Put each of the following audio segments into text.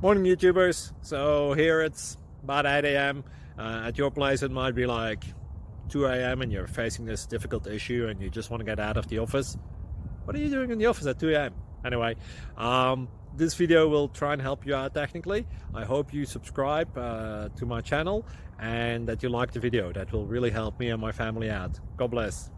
Morning YouTubers. So here it's about 8 a.m. At your place it might be like 2 a.m. and you're facing this difficult issue and you just want to get out of the office. What are you doing in the office at 2 a.m.? Anyway, this video will try and help you out technically. I hope you subscribe to my channel and that you like the video. That will really help me and my family out. God bless.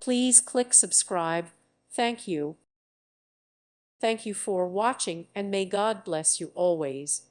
Please click subscribe. Thank you. Thank you for watching, and may God bless you always.